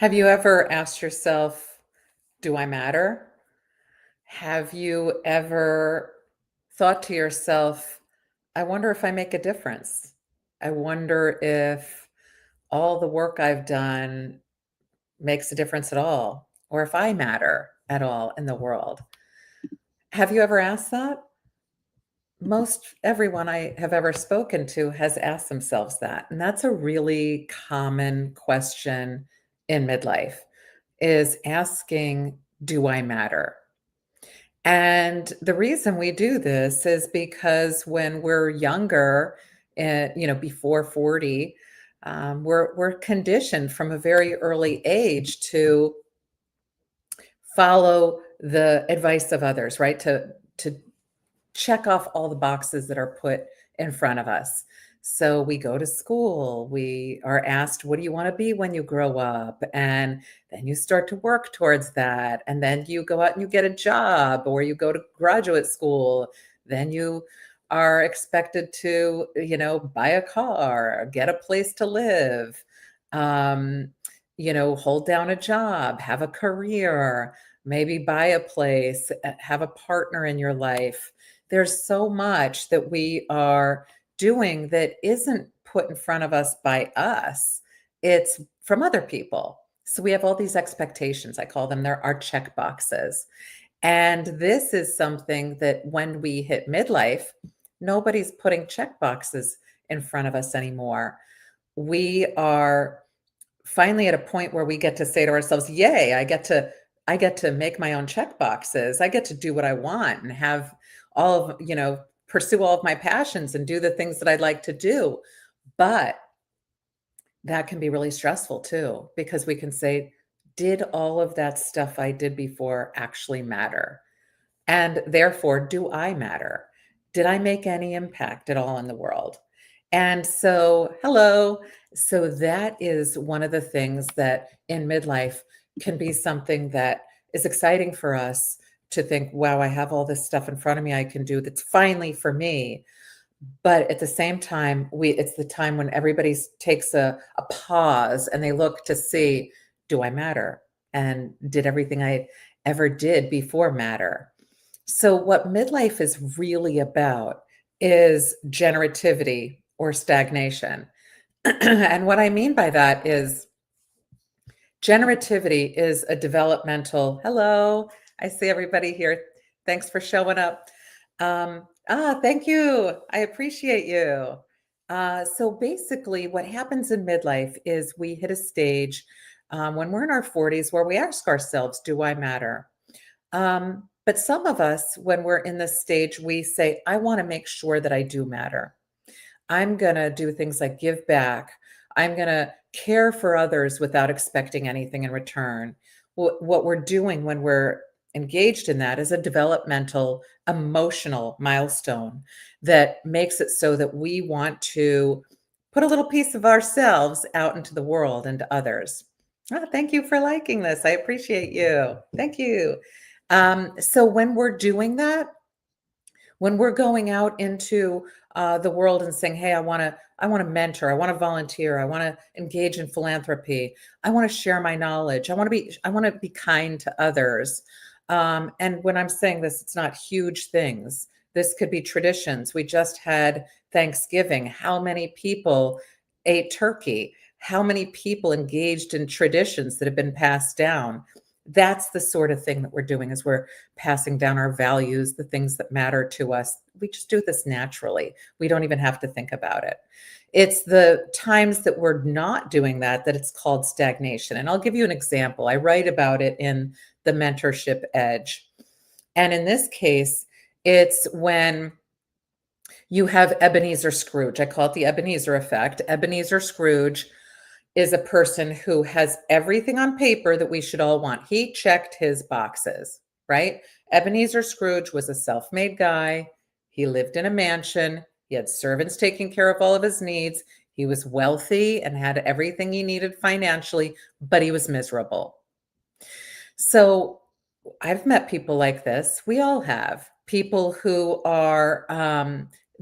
Have you ever asked yourself, do I matter? Have you ever thought to yourself, I wonder if I make a difference? I wonder if all the work I've done makes a difference at all, or if I matter at all in the world. Have you ever asked that? Most everyone I have ever spoken to has asked themselves that. And that's a really common question in midlife is asking, do I matter? And the reason we do this is because when we're younger, before 40, we're conditioned from a very early age to follow the advice of others, right? To check off all the boxes that are put in front of us. So we go to school, we are asked, what do you want to be when you grow up? And then you start to work towards that. And then you go out and you get a job or you go to graduate school. Then you are expected to, buy a car, get a place to live, um, hold down a job, have a career, maybe buy a place, have a partner in your life. There's so much that we are doing that isn't put in front of us by us. It's from other people. So we have all these expectations. I call them our check boxes. And this is something that when we hit midlife, nobody's putting check boxes in front of us anymore. We are finally at a point where we get to say to ourselves, "Yay, I get to make my own check boxes. I get to do what I want and have all of, pursue all of my passions and do the things that I'd like to do." But that can be really stressful too, because we can say, "Did all of that stuff I did before actually matter? And therefore, do I matter? Did I make any impact at all in the world?" And so, hello. So that is one of the things that in midlife can be something that is exciting for us to think, wow, I have all this stuff in front of me I can do that's finally for me. But at the same time, it's the time when everybody takes a pause and they look to see, do I matter? And did everything I ever did before matter? So, what midlife is really about is generativity or stagnation. And what I mean by that is generativity is a developmental, hello, I see everybody here. Thanks for showing up. Thank you. I appreciate you. So basically, what happens in midlife is we hit a stage when we're in our 40s where we ask ourselves, do I matter? But some of us, when we're in this stage, we say, I want to make sure that I do matter. I'm going to do things like give back. I'm going to care for others without expecting anything in return. What we're doing when we're engaged in that is a developmental, emotional milestone that makes it so that we want to put a little piece of ourselves out into the world and to others. Thank you for liking this. I appreciate you. Thank you. So when we're doing that, when we're going out into the world and saying, "Hey, I want to mentor, I want to volunteer, I want to engage in philanthropy, I want to share my knowledge, I want to be kind to others." And when I'm saying this, it's not huge things. This could be traditions. We just had Thanksgiving. How many people ate turkey? How many people engaged in traditions that have been passed down? That's the sort of thing that we're doing is we're passing down our values, the things that matter to us. We just do this naturally. We don't even have to think about it. It's the times that we're not doing that that it's called stagnation. And I'll give you an example. I write about it in the Mentorship Edge. And in this case, it's when you have Ebenezer Scrooge. I call it the Ebenezer effect. Ebenezer Scrooge is a person who has everything on paper that we should all want. He checked his boxes, right? Ebenezer Scrooge was a self made guy. He lived in a mansion. He had servants taking care of all of his needs. He was wealthy and had everything he needed financially, but he was miserable. So I've met people like this. We all have people who are,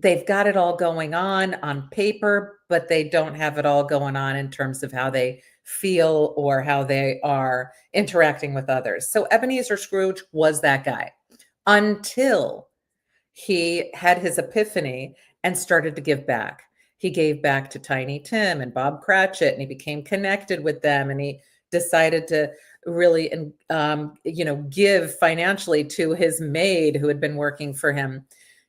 they've got it all going on paper, but they don't have it all going on in terms of how they feel or how they are interacting with others. So Ebenezer Scrooge was that guy until he had his epiphany and started to give back. He gave back to Tiny Tim and Bob Cratchit, and he became connected with them, and he decided to really, give financially to his maid who had been working for him.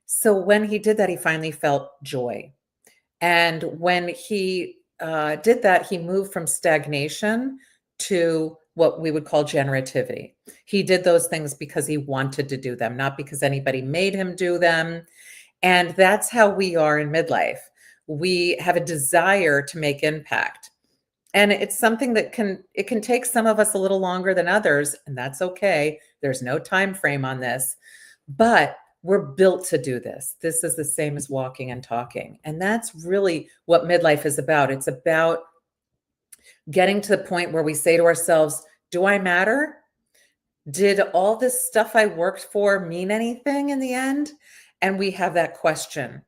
So when he did that, he finally felt joy. And when he did that, he moved from stagnation to what we would call generativity. He did those things because he wanted to do them, not because anybody made him do them. And that's how we are in midlife. We have a desire to make impact. And it's something that can take some of us a little longer than others, and that's okay. There's no time frame on this. But we're built to do this. This is the same as walking and talking. And that's really what midlife is about. It's about getting to the point where we say to ourselves, do I matter? Did all this stuff I worked for mean anything in the end? And we have that question.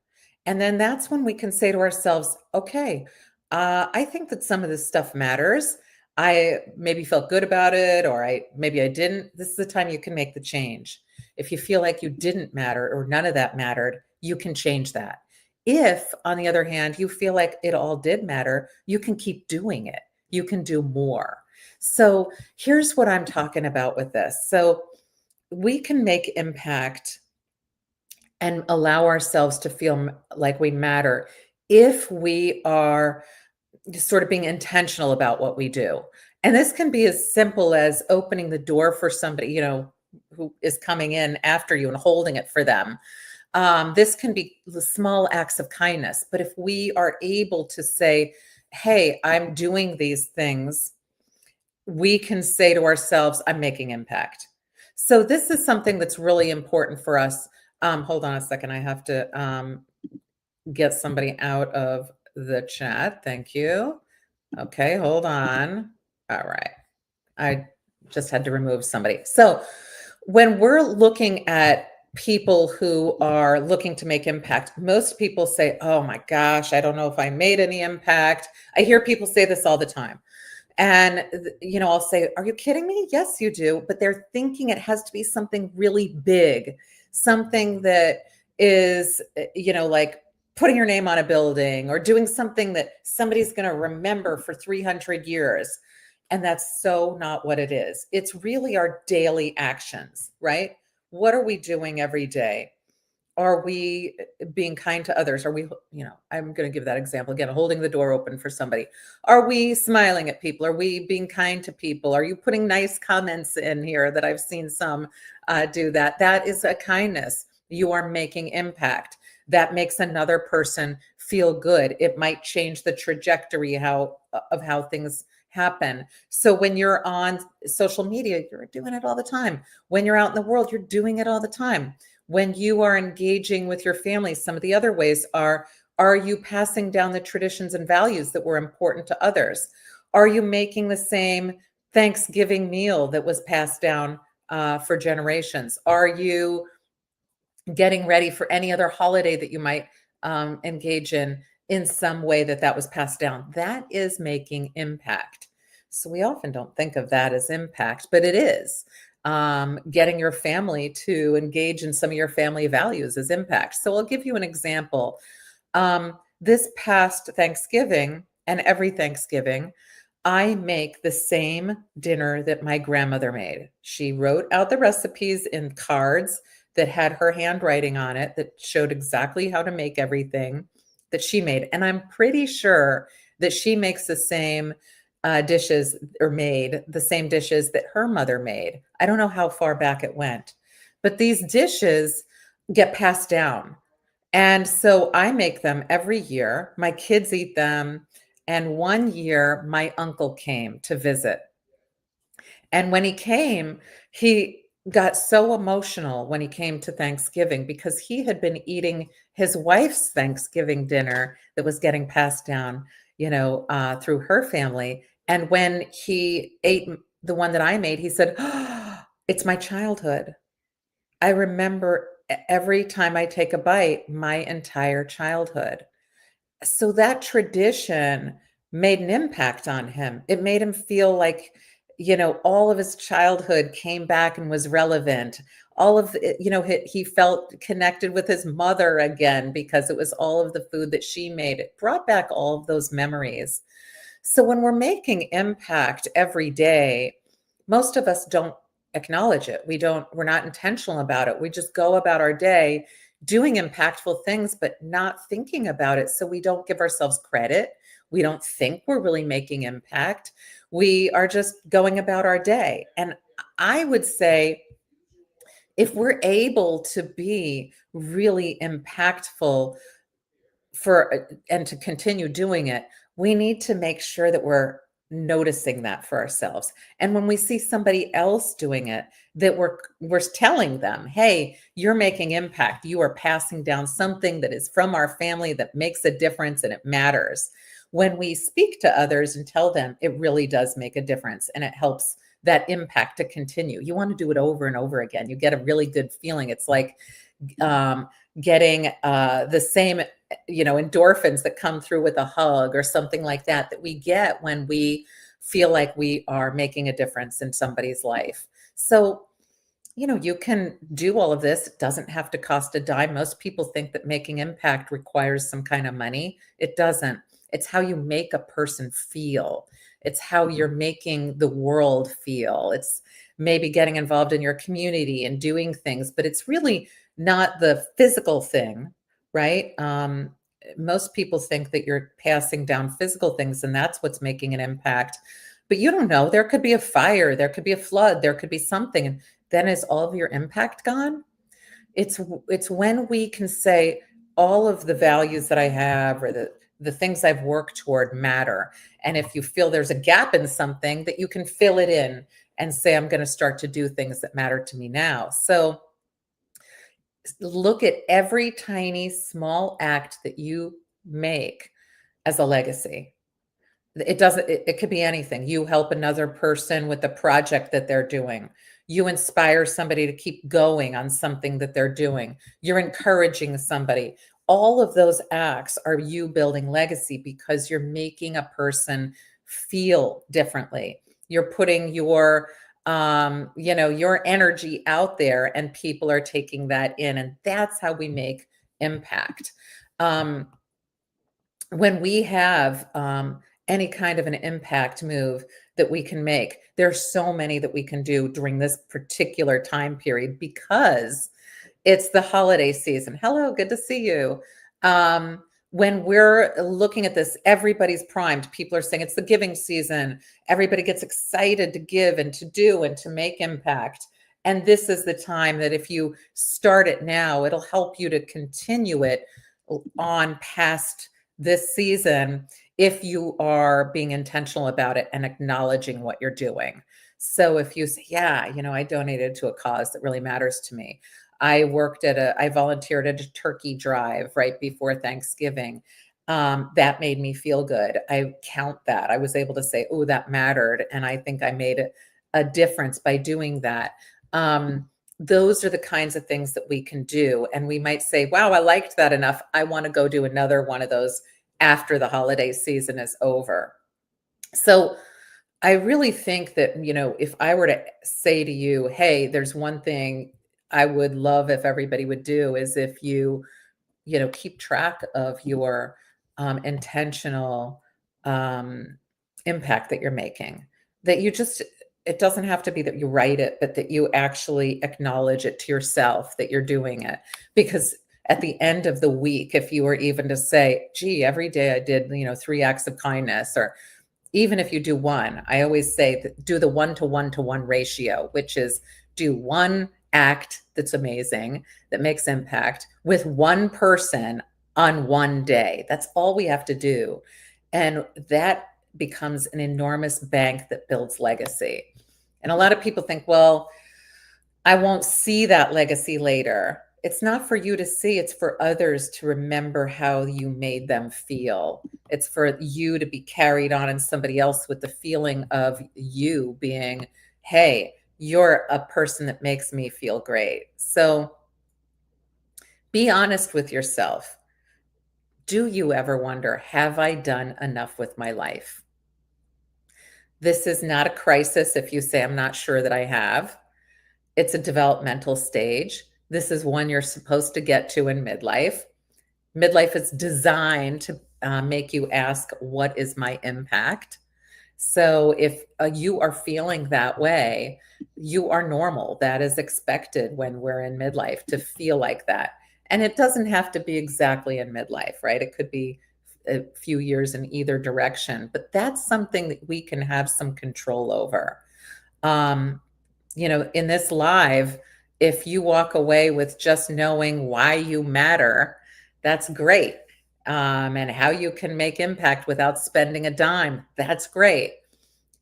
And then that's when we can say to ourselves, okay, I think that some of this stuff matters. I maybe felt good about it, or maybe I didn't. This is the time you can make the change. If you feel like you didn't matter or none of that mattered, you can change that. If, on the other hand, you feel like it all did matter, you can keep doing it. You can do more. So here's what I'm talking about with this. So we can make impact and allow ourselves to feel like we matter if we are just sort of being intentional about what we do. And this can be as simple as opening the door for somebody, who is coming in after you and holding it for them. This can be the small acts of kindness. But if we are able to say, hey, I'm doing these things, we can say to ourselves, I'm making impact. So this is something that's really important for us. Hold on a second. I have to get somebody out of the chat. Thank you. Okay, hold on. All right. I just had to remove somebody. So when we're looking at people who are looking to make impact, most people say, oh my gosh, I don't know if I made any impact. I hear people say this all the time. And, I'll say, are you kidding me? Yes, you do. But they're thinking it has to be something really big, something that is, like putting your name on a building or doing something that somebody's going to remember for 300 years. And that's so not what it is. It's really our daily actions, right? What are we doing every day? Are we being kind to others? Are we, I'm going to give that example again, holding the door open for somebody. Are we smiling at people? Are we being kind to people? Are you putting nice comments in here that I've seen some do that? That is a kindness. You are making impact. That makes another person feel good. It might change the trajectory of how things happen. So when you're on social media, you're doing it all the time. When you're out in the world, you're doing it all the time. When you are engaging with your family, some of the other ways are you passing down the traditions and values that were important to others? Are you making the same Thanksgiving meal that was passed down for generations? Are you getting ready for any other holiday that you might engage in some way that was passed down? That is making impact. So we often don't think of that as impact, but it is. Getting your family to engage in some of your family values is impact. So I'll give you an example. This past Thanksgiving and every Thanksgiving, I make the same dinner that my grandmother made. She wrote out the recipes in cards that had her handwriting on it that showed exactly how to make everything that she made. And I'm pretty sure that she makes the same dishes or made the same dishes that her mother made. I don't know how far back it went, but these dishes get passed down. And so I make them every year. My kids eat them. And one year, my uncle came to visit. And when he came, he got so emotional when he came to Thanksgiving because he had been eating his wife's Thanksgiving dinner that was getting passed down, through her family. And when he ate the one that I made, he said, oh, it's my childhood. I remember every time I take a bite, my entire childhood. So that tradition made an impact on him. It made him feel like, all of his childhood came back and was relevant. All of it, he felt connected with his mother again because it was all of the food that she made. It brought back all of those memories. So when we're making impact every day, most of us don't acknowledge it. We're not intentional about it. We just go about our day doing impactful things, but not thinking about it. So we don't give ourselves credit. We don't think we're really making impact. We are just going about our day. And I would say if we're able to be really impactful and to continue doing it, we need to make sure that we're noticing that for ourselves. And when we see somebody else doing it, that we're telling them, "Hey, you're making impact. You are passing down something that is from our family that makes a difference and it matters." When we speak to others and tell them, it really does make a difference and it helps that impact to continue. You want to do it over and over again. You get a really good feeling. It's like um, getting the same endorphins that come through with a hug or something like that that we get when we feel like we are making a difference in somebody's life. So, you can do all of this. It doesn't have to cost a dime. Most people think that making impact requires some kind of money. It doesn't. It's how you make a person feel. It's how you're making the world feel. It's maybe getting involved in your community and doing things, but it's really not the physical thing, right? Most people think that you're passing down physical things and that's what's making an impact. But you don't know. There could be a fire, there could be a flood, there could be something. And then is all of your impact gone? It's when we can say all of the values that I have or the things I've worked toward matter. And if you feel there's a gap in something, that you can fill it in and say, I'm going to start to do things that matter to me now. So look at every tiny small act that you make as a legacy. It could be anything. You help another person with a project that they're doing. You inspire somebody to keep going on something that they're doing. You're encouraging somebody. All of those acts are you building legacy because you're making a person feel differently. You're putting your energy out there and people are taking that in, and that's how we make impact. Um, when we have any kind of an impact move that we can make, there's so many that we can do during this particular time period because it's the holiday season. Hello, good to see you. Um, when we're looking at this, everybody's primed. People are saying it's the giving season. Everybody gets excited to give and to do and to make impact. And this is the time that if you start it now, it'll help you to continue it on past this season if you are being intentional about it and acknowledging what you're doing. So if you say, yeah, I donated to a cause that really matters to me. I volunteered at a turkey drive right before Thanksgiving. That made me feel good. I count that. I was able to say, oh, that mattered. And I think I made a difference by doing that. Those are the kinds of things that we can do. And we might say, wow, I liked that enough. I want to go do another one of those after the holiday season is over. So I really think that, if I were to say to you, hey, there's one thing I would love if everybody would do is if keep track of your intentional impact that you're making, that it doesn't have to be that you write it, but that you actually acknowledge it to yourself that you're doing it. Because at the end of the week, if you were even to say, gee, every day I did, 3 acts of kindness, or even if you do one, I always say that do the 1-to-1-to-1 ratio, which is do one act that's amazing, that makes impact with one person on one day. That's all we have to do. And that becomes an enormous bank that builds legacy. And a lot of people think, well, I won't see that legacy later. It's not for you to see, it's for others to remember how you made them feel. It's for you to be carried on and somebody else with the feeling of you being, hey, you're a person that makes me feel great. So Be honest with yourself. Do you ever wonder, have I done enough with my life? This is not a crisis if you say, I'm not sure that I have. It's a developmental stage. This is one you're supposed to get to in midlife. Midlife is designed to make you ask, what is my impact? So if you are feeling that way, you are normal. That is expected when we're in midlife to feel like that. And it doesn't have to be exactly in midlife, right? It could be a few years in either direction, but that's something that we can have some control over. Um, in this live, if you walk away with just knowing why you matter, that's great. And how you can make impact without spending a dime, that's great.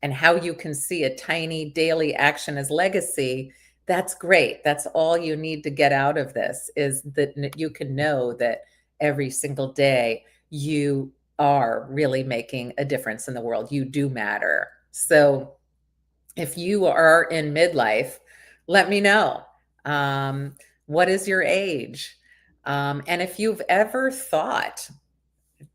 And how you can see a tiny daily action as legacy, that's great. That's all you need to get out of this, is that you can know that every single day you are really making a difference in the world. You do matter. So if you are in midlife, let me know. Um, what is your age? And if you've ever thought,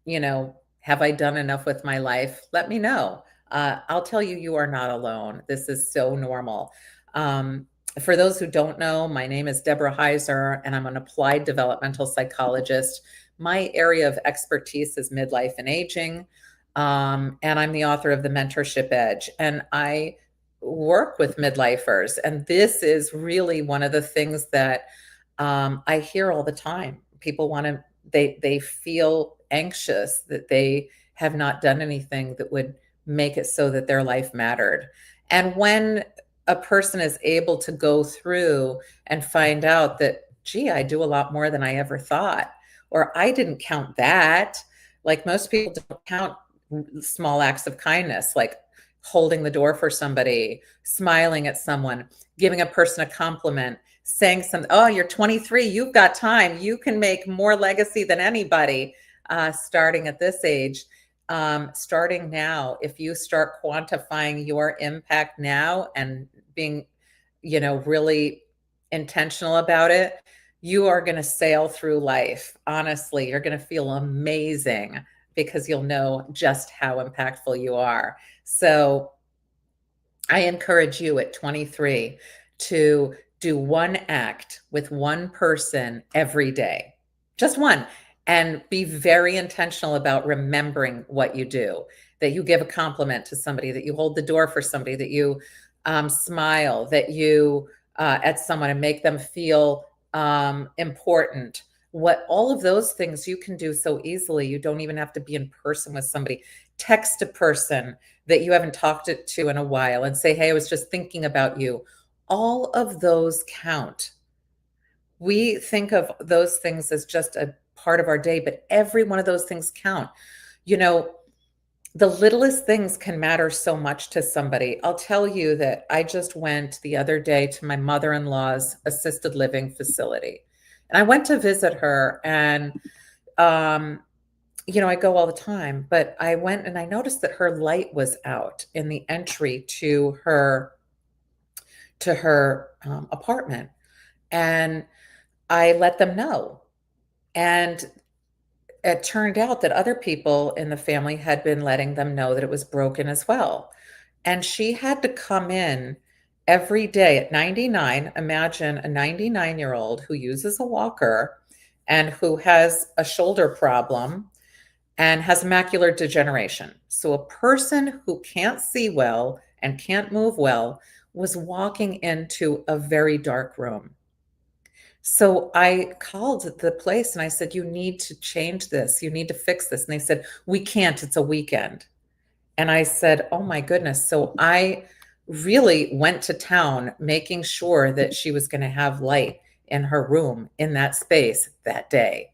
have I done enough with my life? Let me know. I'll tell you, you are not alone. This is so normal. Um, for those who don't know, my name is Deborah Heiser, and I'm an applied developmental psychologist. My area of expertise is midlife and aging. And I'm the author of The Mentorship Edge. And I work with midlifers. And this is really one of the things that I hear all the time. People want to, they feel anxious that they have not done anything that would make it so that their life mattered. And when a person is able to go through and find out that, gee, I do a lot more than I ever thought, or I didn't count that. Like most people don't count small acts of kindness, like holding the door for somebody, smiling at someone, giving a person a compliment, saying something, oh, you're 23, you've got time, you can make more legacy than anybody, starting at this age. Starting now, if you start quantifying your impact now and being, really intentional about it, you are going to sail through life. Honestly, you're going to feel amazing because you'll know just how impactful you are. So I encourage you at 23 to do one act with one person every day, just one, and be very intentional about remembering what you do, that you give a compliment to somebody, that you hold the door for somebody, that you smile, that you at someone and make them feel important. What all of those things you can do so easily. You don't even have to be in person with somebody. Text a person that you haven't talked to in a while and say, hey, I was just thinking about you. All of those count. We think of those things as just a part of our day, but every one of those things count. The littlest things can matter so much to somebody. I'll tell you that I just went the other day to my mother-in-law's assisted living facility. And I went to visit her, and I go all the time, but I went and I noticed that her light was out in the entry to her apartment, and I let them know. And it turned out that other people in the family had been letting them know that it was broken as well. And she had to come in every day at 99. Imagine a 99-year-old who uses a walker and who has a shoulder problem and has macular degeneration. So a person who can't see well and can't move well was walking into a very dark room. So I called the place and I said, you need to change this. You need to fix this. And they said, we can't, it's a weekend. And I said, oh my goodness. So I really went to town making sure that she was going to have light in her room in that space that day.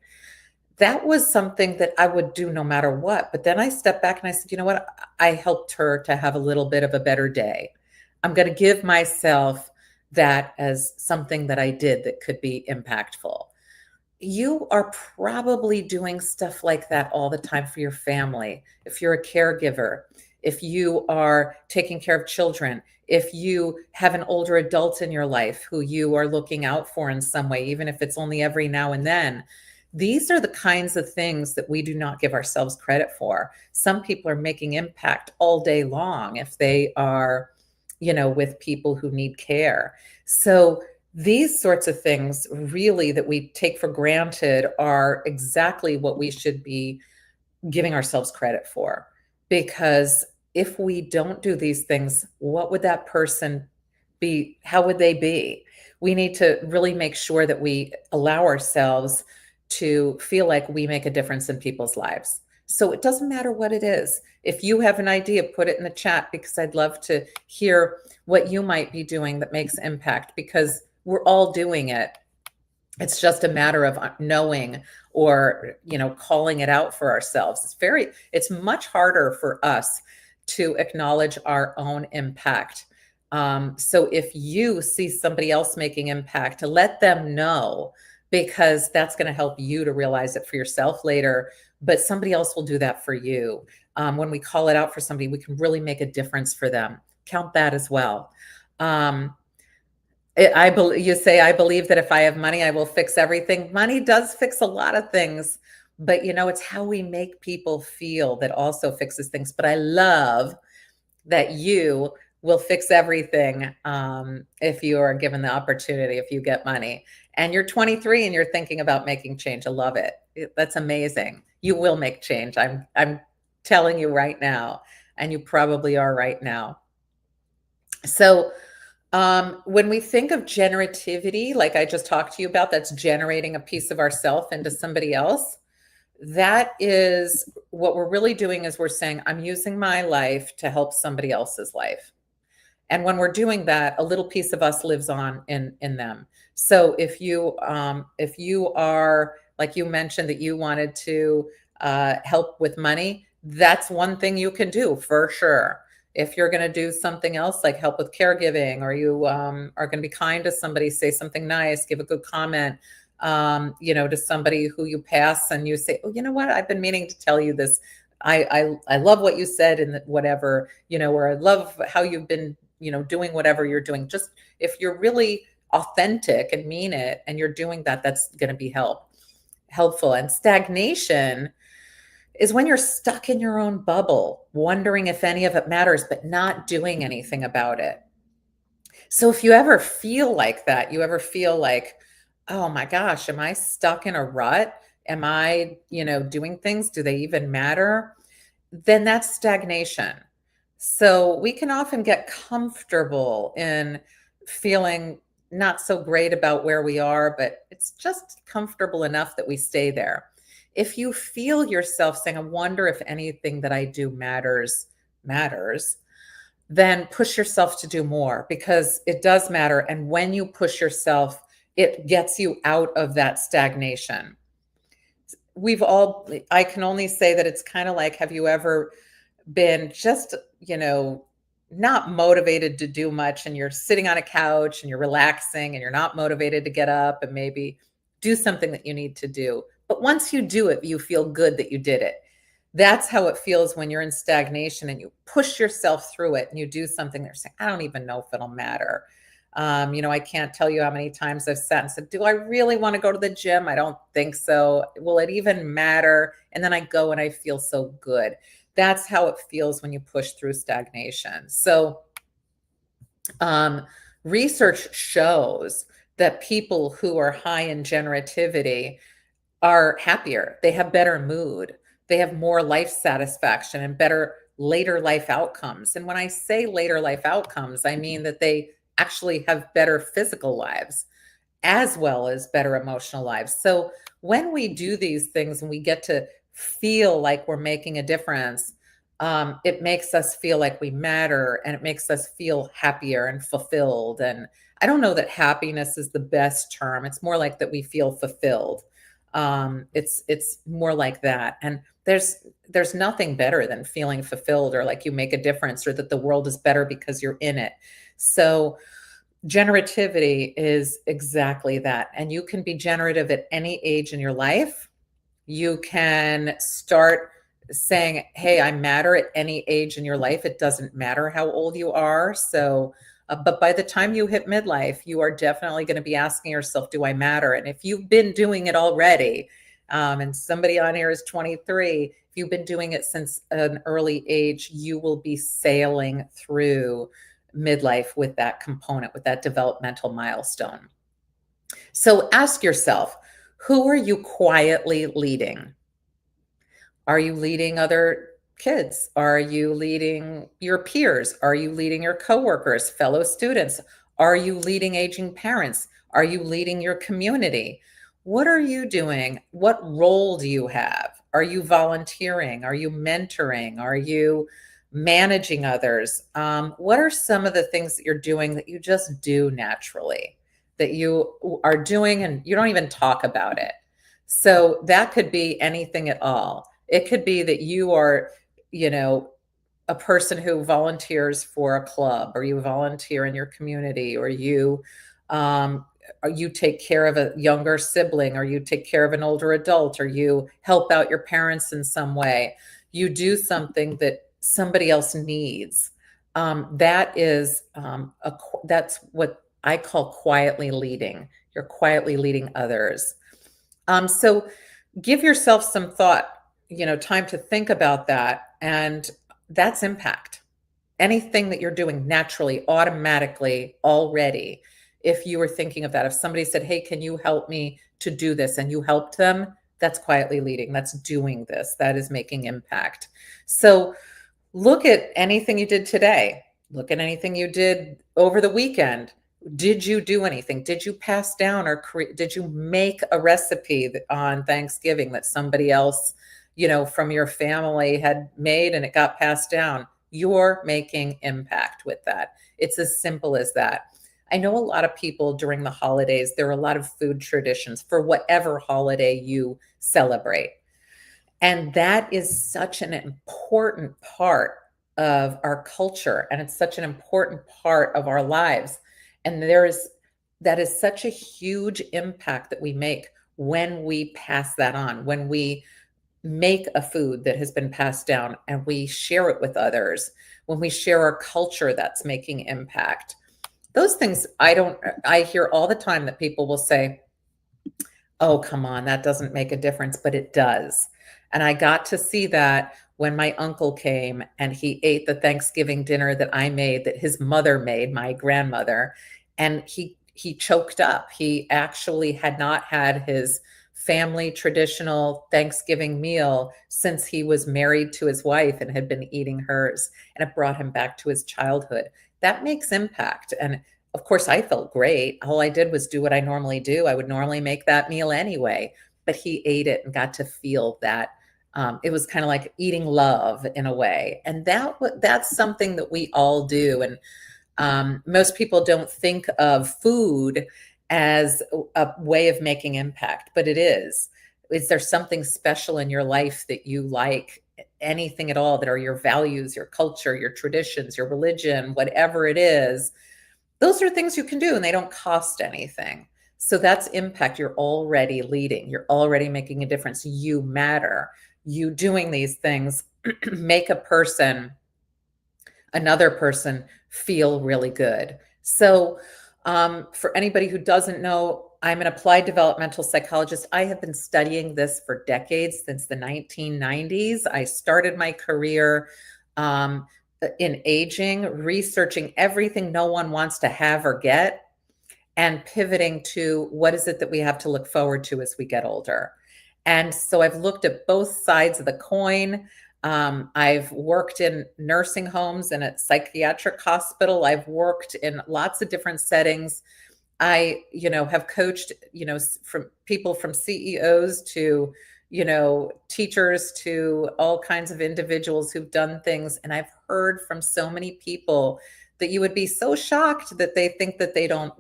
That was something that I would do no matter what. But then I stepped back and I said, you know what? I helped her to have a little bit of a better day. I'm going to give myself that as something that I did that could be impactful. You are probably doing stuff like that all the time for your family. If you're a caregiver, if you are taking care of children, if you have an older adult in your life who you are looking out for in some way, even if it's only every now and then. These are the kinds of things that we do not give ourselves credit for. Some people are making impact all day long if they are, with people who need care. So these sorts of things really that we take for granted are exactly what we should be giving ourselves credit for. Because if we don't do these things, what would that person be? How would they be? We need to really make sure that we allow ourselves to feel like we make a difference in people's lives. So it doesn't matter what it is. If you have an idea, put it in the chat because I'd love to hear what you might be doing that makes impact, because we're all doing it. It's just a matter of knowing or, calling it out for ourselves. It's much harder for us to acknowledge our own impact. So if you see somebody else making impact, to let them know, because that's going to help you to realize it for yourself later. But somebody else will do that for you. When we call it out for somebody, we can really make a difference for them. Count that as well. You say, I believe that if I have money, I will fix everything. Money does fix a lot of things, but it's how we make people feel that also fixes things. But I love that you will fix everything if you are given the opportunity, if you get money. And you're 23 and you're thinking about making change. I love it. That's amazing. You will make change. I'm telling you right now, and you probably are right now. So when we think of generativity, like I just talked to you about, that's generating a piece of ourself into somebody else. That is what we're really doing, is we're saying, I'm using my life to help somebody else's life. And when we're doing that, a little piece of us lives on in them. So if you are, like you mentioned, that you wanted to help with money, that's one thing you can do for sure. If you're going to do something else, like help with caregiving, or you are going to be kind to somebody, say something nice, give a good comment, to somebody who you pass and you say, oh, you know what? I've been meaning to tell you this. I love what you said, and whatever, or I love how you've been, doing whatever you're doing. Just if you're really authentic and mean it, and you're doing that, that's going to be helpful. And stagnation is when you're stuck in your own bubble, wondering if any of it matters, but not doing anything about it. So if you ever feel like that, you ever feel like, oh my gosh, am I stuck in a rut? Am I, doing things? Do they even matter? Then that's stagnation. So we can often get comfortable in feeling not so great about where we are, but it's just comfortable enough that we stay there. If you feel yourself saying, I wonder if anything that I do matters, then push yourself to do more, because it does matter. And when you push yourself, it gets you out of that stagnation. I can only say that it's kind of like, have you ever been just, not motivated to do much, and you're sitting on a couch and you're relaxing and you're not motivated to get up and maybe do something that you need to do. But once you do it, you feel good that you did it. That's how it feels when you're in stagnation and you push yourself through it and you do something that's saying, I don't even know if it'll matter. I can't tell you how many times I've sat and said, do I really want to go to the gym? I don't think so. Will it even matter? And then I go and I feel so good. That's how it feels when you push through stagnation. So research shows that people who are high in generativity are happier. They have better mood. They have more life satisfaction and better later life outcomes. And when I say later life outcomes, I mean that they actually have better physical lives as well as better emotional lives. So when we do these things and we get to feel like we're making a difference, it makes us feel like we matter, and it makes us feel happier and fulfilled. And I don't know that happiness is the best term. It's more like that we feel fulfilled. It's more like that. And there's nothing better than feeling fulfilled, or like you make a difference, or that the world is better because you're in it. So generativity is exactly that. And you can be generative at any age in your life. You can start saying, hey, I matter at any age in your life. It doesn't matter how old you are. So, but by the time you hit midlife, you are definitely going to be asking yourself, do I matter? And if you've been doing it already, and somebody on here is 23, if you've been doing it since an early age, you will be sailing through midlife with that component, with that developmental milestone. So ask yourself, who are you quietly leading? Are you leading other kids? Are you leading your peers? Are you leading your coworkers, fellow students? Are you leading aging parents? Are you leading your community? What are you doing? What role do you have? Are you volunteering? Are you mentoring? Are you managing others? What are some of the things that you're doing that you just do naturally, that you are doing and you don't even talk about it? So that could be anything at all. It could be that you are, you know, a person who volunteers for a club, or you volunteer in your community, um, or you take care of a younger sibling, or you take care of an older adult, or you help out your parents in some way. You do something that somebody else needs. That is that's what I call quietly leading. You're quietly leading others. So give yourself some thought, time to think about that. And that's impact. Anything that you're doing naturally, automatically, already. If you were thinking of that, if somebody said, hey, can you help me to do this? And you helped them, that's quietly leading. That's doing this. That is making impact. So look at anything you did today. Look at anything you did over the weekend. Did you do anything? Did you pass down or did you make a recipe on Thanksgiving that somebody else, from your family had made and it got passed down? You're making impact with that. It's as simple as that. I know a lot of people during the holidays, there are a lot of food traditions for whatever holiday you celebrate. And that is such an important part of our culture, and it's such an important part of our lives. And that is such a huge impact that we make when we pass that on, when we make a food that has been passed down and we share it with others, when we share our culture that's making impact. Those things I hear all the time that people will say, oh, come on, that doesn't make a difference, but it does. And I got to see that when my uncle came and he ate the Thanksgiving dinner that I made, that his mother made, my grandmother, and he choked up. He actually had not had his family traditional Thanksgiving meal since he was married to his wife and had been eating hers, and it brought him back to his childhood. That makes impact. And of course, I felt great. All I did was do what I normally do. I would normally make that meal anyway, but he ate it and got to feel that. It was kind of like eating love in a way, and that's something that we all do. And most people don't think of food as a way of making impact, but it is. Is there something special in your life that you like? Anything at all that are your values, your culture, your traditions, your religion, whatever it is, those are things you can do and they don't cost anything. So that's impact. You're already leading. You're already making a difference. You matter. You doing these things make another person feel really good. So for anybody who doesn't know, I'm an applied developmental psychologist. I have been studying this for decades, since the 1990s. I started my career in aging, researching everything no one wants to have or get, and pivoting to what is it that we have to look forward to as we get older. And so I've looked at both sides of the coin. I've worked in nursing homes and at psychiatric hospital. I've worked in lots of different settings. I, have coached, from people from CEOs to, teachers to all kinds of individuals who've done things. And I've heard from so many people that you would be so shocked that they think that they don't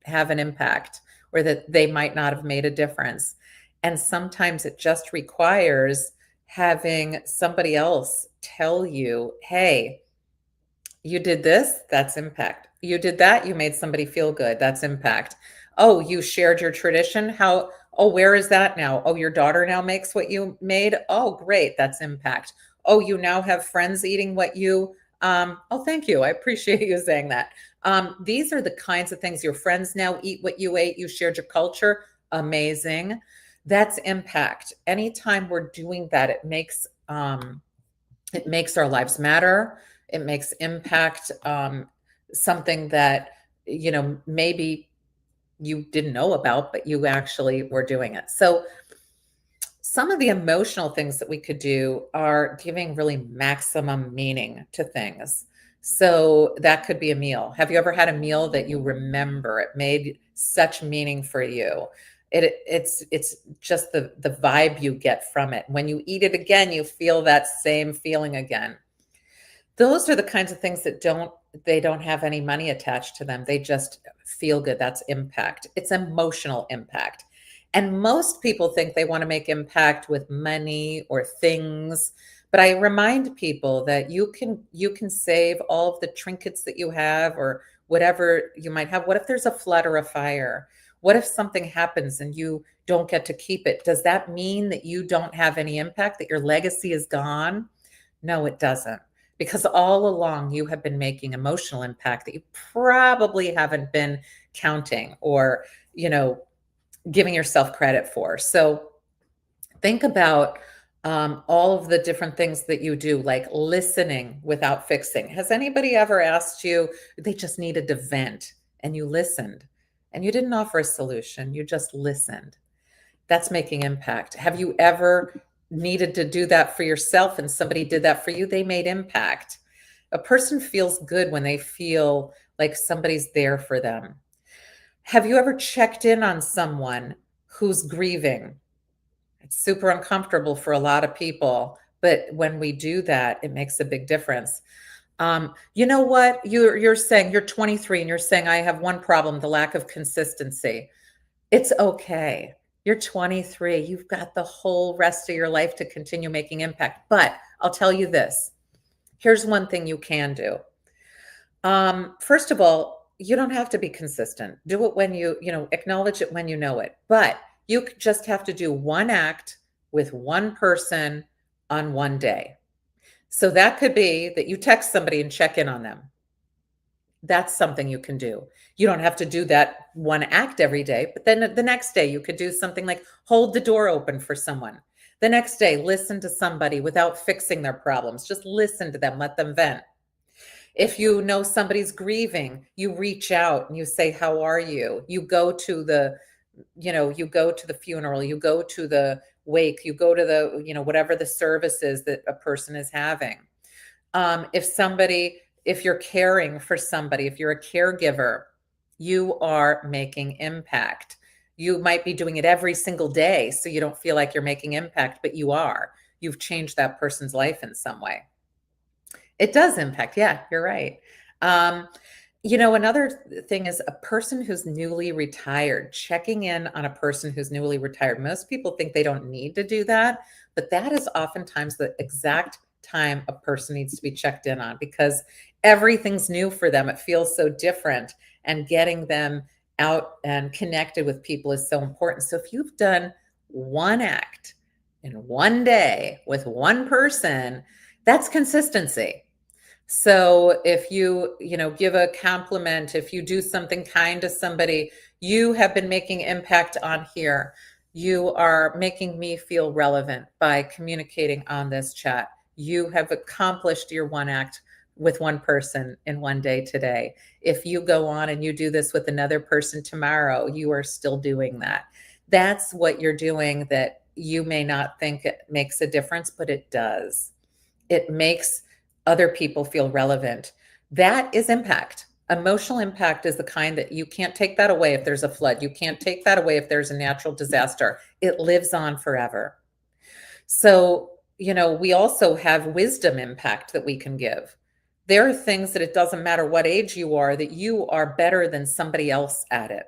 have an impact, or that they might not have made a difference. And sometimes it just requires having somebody else tell you, hey, you did this, that's impact. You did that, you made somebody feel good, that's impact. Oh, you shared your tradition. How Oh, where is that now? Oh, your daughter now makes what you made? Oh, great. That's impact. Oh, you now have friends eating what you oh, thank you. I appreciate you saying that. These are the kinds of things your friends now eat what you ate. You shared your culture. Amazing. That's impact. Anytime we're doing that, it makes our lives matter. It makes impact something that, maybe you didn't know about, but you actually were doing it. So, some of the emotional things that we could do are giving really maximum meaning to things. So, that could be a meal. Have you ever had a meal that you remember? It made such meaning for you. It's just the vibe you get from it. When you eat it again, you feel that same feeling again. Those are the kinds of things that they don't have any money attached to them. They just feel good. That's impact. It's emotional impact. And most people think they want to make impact with money or things, but I remind people that you can save all of the trinkets that you have or whatever you might have. What if there's a flood or a fire? What if something happens and you don't get to keep it? Does that mean that you don't have any impact, that your legacy is gone? No, it doesn't, because all along you have been making emotional impact that you probably haven't been counting or, you know, giving yourself credit for. So think about all of the different things that you do, like listening without fixing. Has anybody ever asked you, they just needed to vent and you listened and you didn't offer a solution, you just listened? That's making impact. Have you ever needed to do that for yourself and somebody did that for you? They made impact. A person feels good when they feel like somebody's there for them. Have you ever checked in on someone who's grieving? It's super uncomfortable for a lot of people, but when we do that, it makes a big difference. You know what? You're saying you're 23 and you're saying I have one problem, the lack of consistency. It's okay. You're 23. You've got the whole rest of your life to continue making impact. But I'll tell you this. Here's one thing you can do. First of all, you don't have to be consistent. Do it when acknowledge it when you know it. But just have to do one act with one person on one day. So that could be that you text somebody and check in on them. That's something you can do. You don't have to do that one act every day, but then the next day you could do something like hold the door open for someone. The next day, listen to somebody without fixing their problems. Just listen to them, let them vent. If you know somebody's grieving, you reach out and you say, "How are you?" You go to the funeral, you go to the wake, you go to whatever the service is that a person is having. If you're caring for somebody, if you're a caregiver, you are making impact. You might be doing it every single day, so you don't feel like you're making impact, but you are. You've changed that person's life in some way. It does impact. Yeah, you're right. Um, another thing is a person who's newly retired, checking in on a person who's newly retired. Most people think they don't need to do that, but that is oftentimes the exact time a person needs to be checked in on because everything's new for them. It feels so different, and getting them out and connected with people is so important. So if you've done one act in one day with one person, that's consistency. So if give a compliment, if you do something kind to somebody, you have been making impact on here. You are making me feel relevant by communicating on this chat. You have accomplished your one act with one person in one day today. If you go on and you do this with another person tomorrow, you are still doing that. That's what you're doing that you may not think it makes a difference, but it does. It makes other people feel relevant. That is impact. Emotional impact is the kind that you can't take that away if there's a flood. You can't take that away if there's a natural disaster. It lives on forever. So, we also have wisdom impact that we can give. There are things that it doesn't matter what age you are, that you are better than somebody else at it.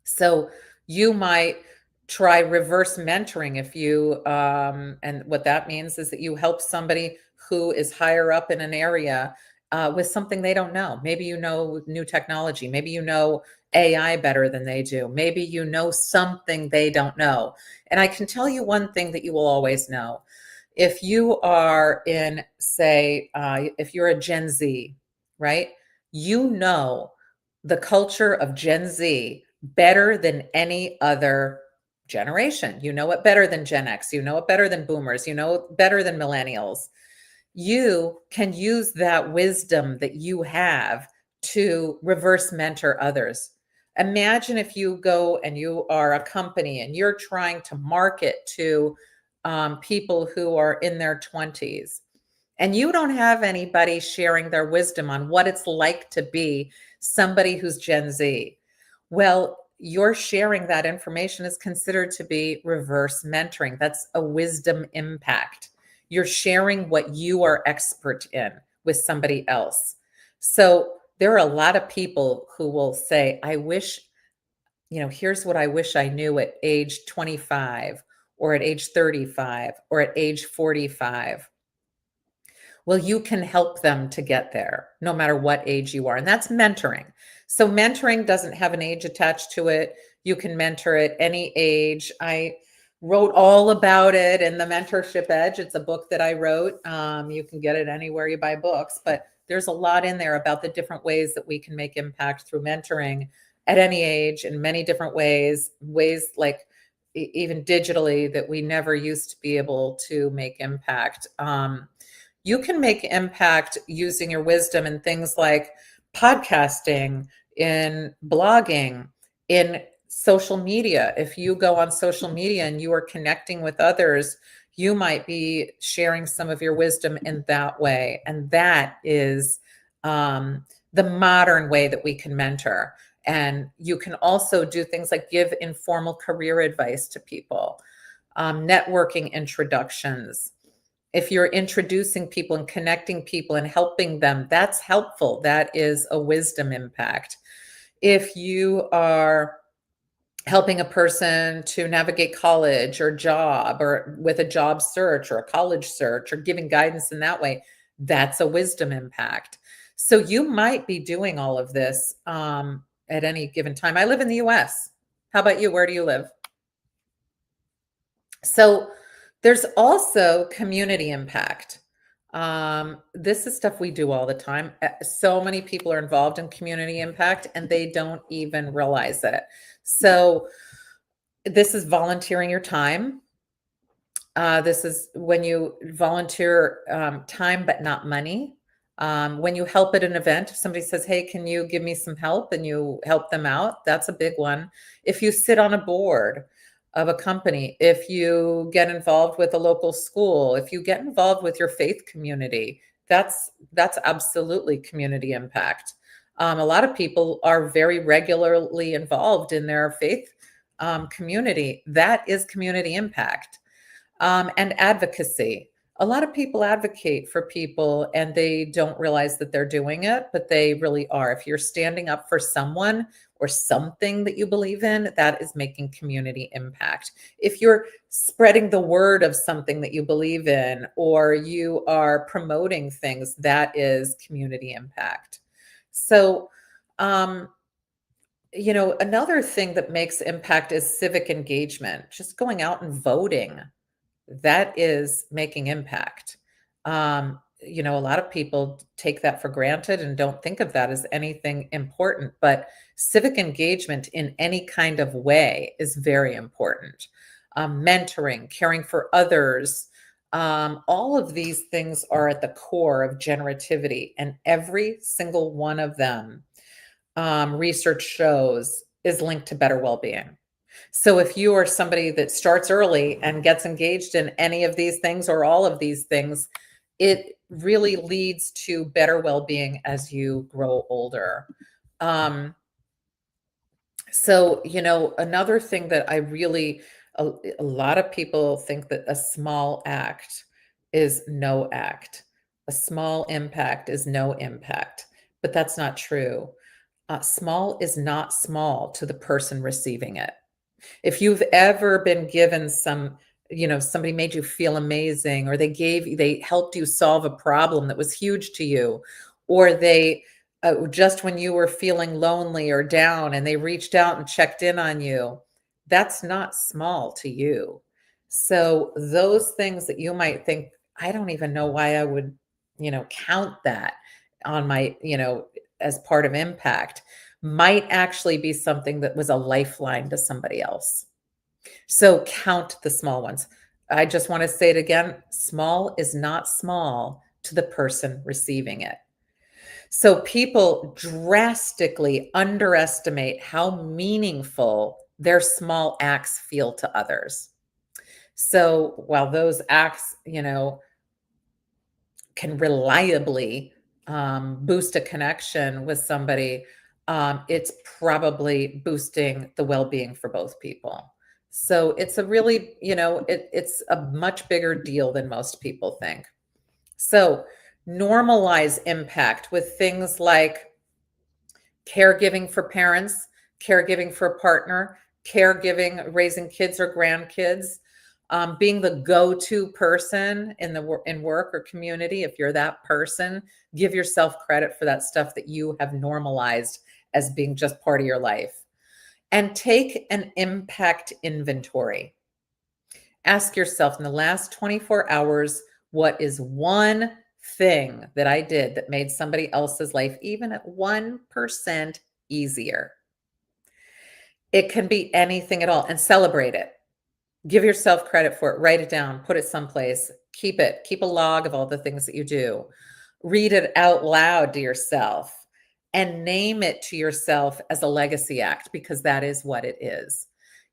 So you might try reverse mentoring if and what that means is that you help somebody who is higher up in an area with something they don't know. Maybe you know new technology. Maybe you know AI better than they do. Maybe you know something they don't know. And I can tell you one thing that you will always know. If you are in, say, if you're a Gen Z, right? You know the culture of Gen Z better than any other generation. You know it better than Gen X. You know it better than boomers. You know it better than millennials. You can use that wisdom that you have to reverse mentor others. Imagine if you go and you are a company and you're trying to market to people who are in their 20s and you don't have anybody sharing their wisdom on what it's like to be somebody who's Gen Z. Well, your sharing that information is considered to be reverse mentoring. That's a wisdom impact. You're sharing what you are expert in with somebody else. So there are a lot of people who will say, I wish, here's what I wish I knew at age 25 or at age 35 or at age 45. Well, you can help them to get there no matter what age you are. And that's mentoring. So mentoring doesn't have an age attached to it. You can mentor at any age. I wrote all about it in The Mentorship Edge. It's a book that I wrote. You can get it anywhere you buy books, but there's a lot in there about the different ways that we can make impact through mentoring at any age in many different ways like even digitally that we never used to be able to make impact. You can make impact using your wisdom in things like podcasting, in blogging, in social media. If you go on social media and you are connecting with others, you might be sharing some of your wisdom in that way. And that is the modern way that we can mentor. And you can also do things like give informal career advice to people, networking introductions. If you're introducing people and connecting people and helping them, that's helpful. That is a wisdom impact. If you are helping a person to navigate college or job or with a job search or a college search or giving guidance in that way, that's a wisdom impact. So you might be doing all of this at any given time. I live in the US. How about you? Where do you live? So there's also community impact. This is stuff we do all the time. So many people are involved in community impact and they don't even realize it. So this is volunteering your time. This is when you volunteer time, but not money. When you help at an event, if somebody says, hey, can you give me some help? And you help them out, that's a big one. If you sit on a board of a company, if you get involved with a local school, if you get involved with your faith community, that's absolutely community impact. A lot of people are very regularly involved in their faith community. That is community impact. And advocacy. A lot of people advocate for people and they don't realize that they're doing it, but they really are. If you're standing up for someone or something that you believe in, that is making community impact. If you're spreading the word of something that you believe in, or you are promoting things, that is community impact. So, another thing that makes impact is civic engagement, just going out and voting. That is making impact. A lot of people take that for granted and don't think of that as anything important, but civic engagement in any kind of way is very important. Mentoring, caring for others, all of these things are at the core of generativity, and every single one of them, research shows, is linked to better well-being. So if you are somebody that starts early and gets engaged in any of these things or all of these things, it really leads to better well-being as you grow older. Another thing that a lot of people think that a small act is no act. A small impact is no impact, but that's not true. Small is not small to the person receiving it. If you've ever been given somebody made you feel amazing, or they helped you solve a problem that was huge to you, or they just when you were feeling lonely or down and they reached out and checked in on you, that's not small to you. So those things that you might think, I don't even know why I would, count that on my, as part of impact, might actually be something that was a lifeline to somebody else. So count the small ones. I just want to say it again, small is not small to the person receiving it. So people drastically underestimate how meaningful their small acts feel to others. So while those acts, can reliably boost a connection with somebody, it's probably boosting the well-being for both people. So it's a really, it's a much bigger deal than most people think. So normalize impact with things like caregiving for parents, caregiving for a partner, caregiving, raising kids or grandkids, being the go-to person in work or community. If you're that person, give yourself credit for that stuff that you have normalized as being just part of your life. And take an impact inventory. Ask yourself in the last 24 hours, what is one thing that I did that made somebody else's life even at 1% easier? It can be anything at all, and celebrate it. Give yourself credit for it. Write it down, put it someplace, keep it, keep a log of all the things that you do. Read it out loud to yourself and name it to yourself as a legacy act, because that is what it is.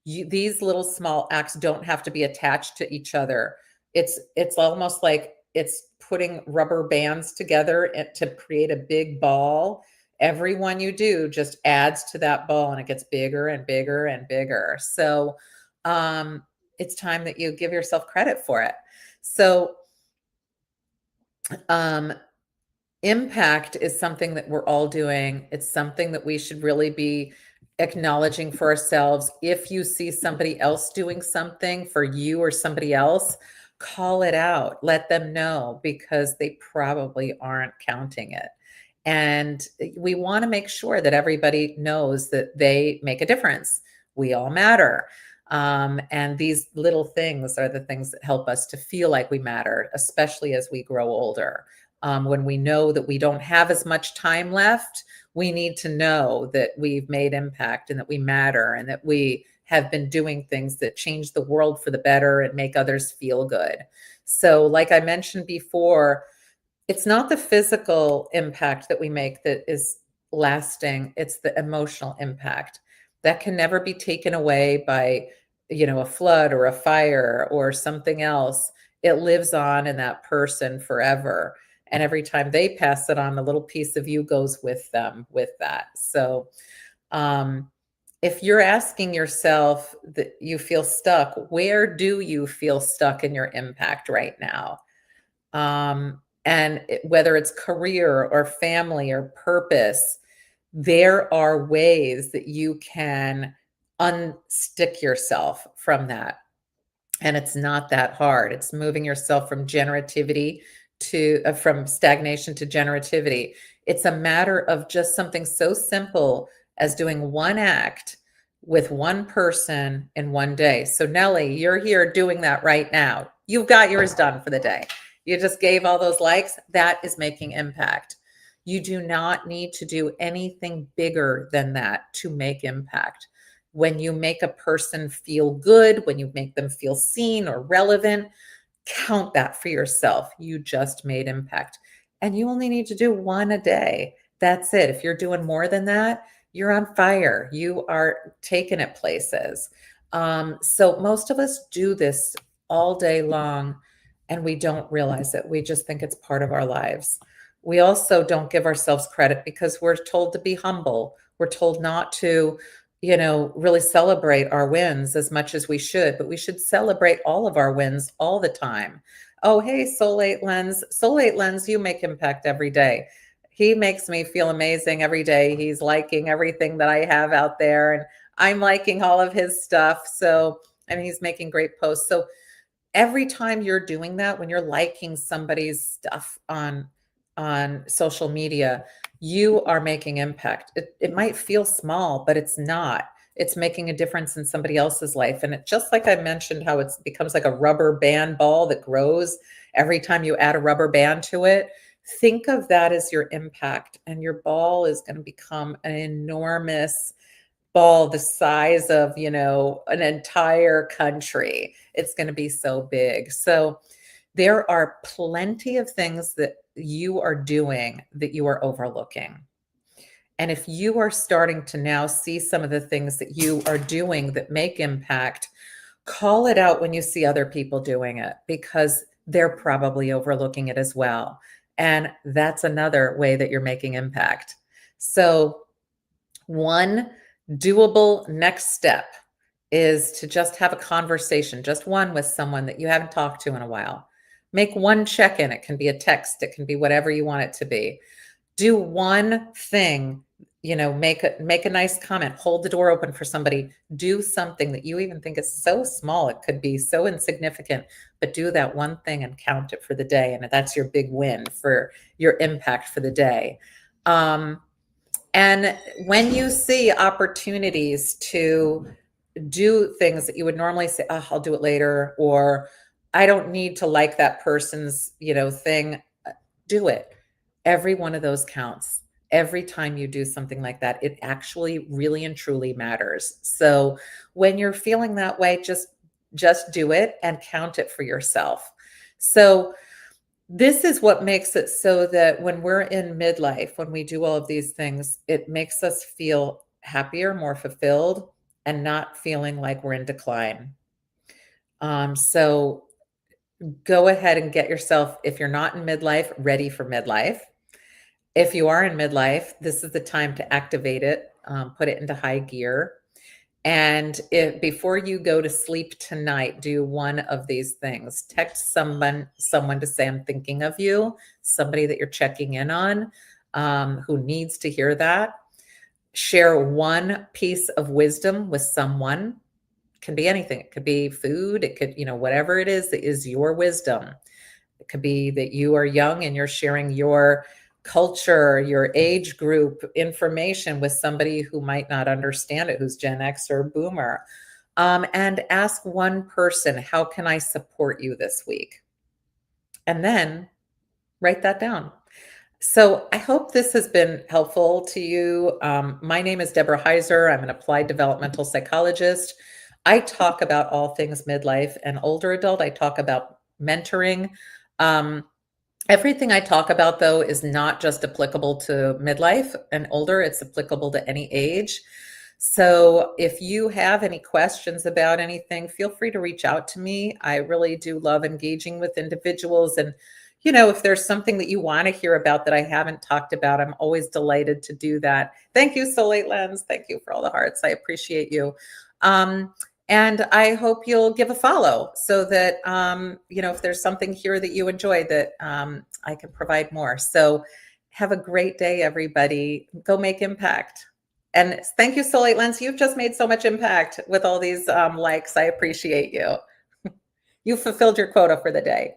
These little small acts don't have to be attached to each other. It's almost like it's putting rubber bands together to create a big ball. Every one you do just adds to that ball, and it gets bigger and bigger and bigger. So it's time that you give yourself credit for it. So um, impact is something that we're all doing. It's something that we should really be acknowledging for ourselves. If you see somebody else doing something for you or somebody else, call it out. Let them know, because they probably aren't counting it. And we want to make sure that everybody knows that they make a difference. We all matter. And these little things are the things that help us to feel like we matter, especially as we grow older. When we know that we don't have as much time left, we need to know that we've made impact and that we matter and that we have been doing things that change the world for the better and make others feel good. So, like I mentioned before, it's not the physical impact that we make that is lasting, it's the emotional impact. That can never be taken away by, a flood or a fire or something else. It lives on in that person forever. And every time they pass it on, a little piece of you goes with them with that. So, if you're asking yourself that you feel stuck, where do you feel stuck in your impact right now? Whether it's career or family or purpose, there are ways that you can unstick yourself from that. And it's not that hard. It's moving yourself from generativity from stagnation to generativity. It's a matter of just something so simple as doing one act with one person in one day. So Nellie, you're here doing that right now. You've got yours done for the day. You just gave all those likes. That is making impact. You do not need to do anything bigger than that to make impact. When you make a person feel good, when you make them feel seen or relevant, count that for yourself. You just made impact. And you only need to do one a day. That's it. If you're doing more than that, you're on fire. You are taking it places. So most of us do this all day long and we don't realize it. We just think it's part of our lives. We also don't give ourselves credit because we're told to be humble. We're told not to, really celebrate our wins as much as we should, but we should celebrate all of our wins all the time. Oh, hey, Soul 8 Lens. Soul 8 Lens, you make impact every day. He makes me feel amazing every day. He's liking everything that I have out there, and I'm liking all of his stuff. So, and he's making great posts. So every time you're doing that, when you're liking somebody's stuff on on social media, you are making impact. It might feel small, but it's not. It's making a difference in somebody else's life. And it just like I mentioned, how it becomes like a rubber band ball that grows every time you add a rubber band to it. Think of that as your impact, and your ball is going to become an enormous ball the size of, an entire country. It's going to be so big. So there are plenty of things that you are doing that you are overlooking. And if you are starting to now see some of the things that you are doing that make impact, call it out when you see other people doing it, because they're probably overlooking it as well. And that's another way that you're making impact. So, one doable next step is to just have a conversation, just one with someone that you haven't talked to in a while. Make one check in. It can be a text, it can be whatever you want it to be. Do one thing, make a nice comment, hold the door open for somebody, do something that you even think is so small, it could be so insignificant, but do that one thing and count it for the day. And that's your big win for your impact for the day. And when you see opportunities to do things that you would normally say, oh, I'll do it later, or I don't need to like that person's, thing, do it. Every one of those counts. Every time you do something like that, it actually really and truly matters. So when you're feeling that way, just do it and count it for yourself. So this is what makes it so that when we're in midlife, when we do all of these things, it makes us feel happier, more fulfilled, and not feeling like we're in decline. So go ahead and get yourself, if you're not in midlife, ready for midlife. If you are in midlife, this is the time to activate it, put it into high gear. And before you go to sleep tonight, do one of these things. Text someone to say, I'm thinking of you, somebody that you're checking in on, who needs to hear that. Share one piece of wisdom with someone. It can be anything. It could be food. It could, whatever it is that is your wisdom. It could be that you are young and you're sharing your culture, your age group information with somebody who might not understand it, who's Gen X or Boomer. And ask one person, how can I support you this week? And then write that down. So I hope this has been helpful to you. My name is Deborah Heiser. I'm an applied developmental psychologist. I talk about all things midlife and older adult. I talk about mentoring. Everything I talk about, though, is not just applicable to midlife and older. It's applicable to any age. So if you have any questions about anything, feel free to reach out to me. I really do love engaging with individuals. And, if there's something that you want to hear about that I haven't talked about, I'm always delighted to do that. Thank you, Soleil Lens. Thank you for all the hearts. I appreciate you. And I hope you'll give a follow so that, if there's something here that you enjoy, that I can provide more. So have a great day, everybody. Go make impact. And thank you, Soleil Lens. You've just made so much impact with all these likes. I appreciate you. You fulfilled your quota for the day.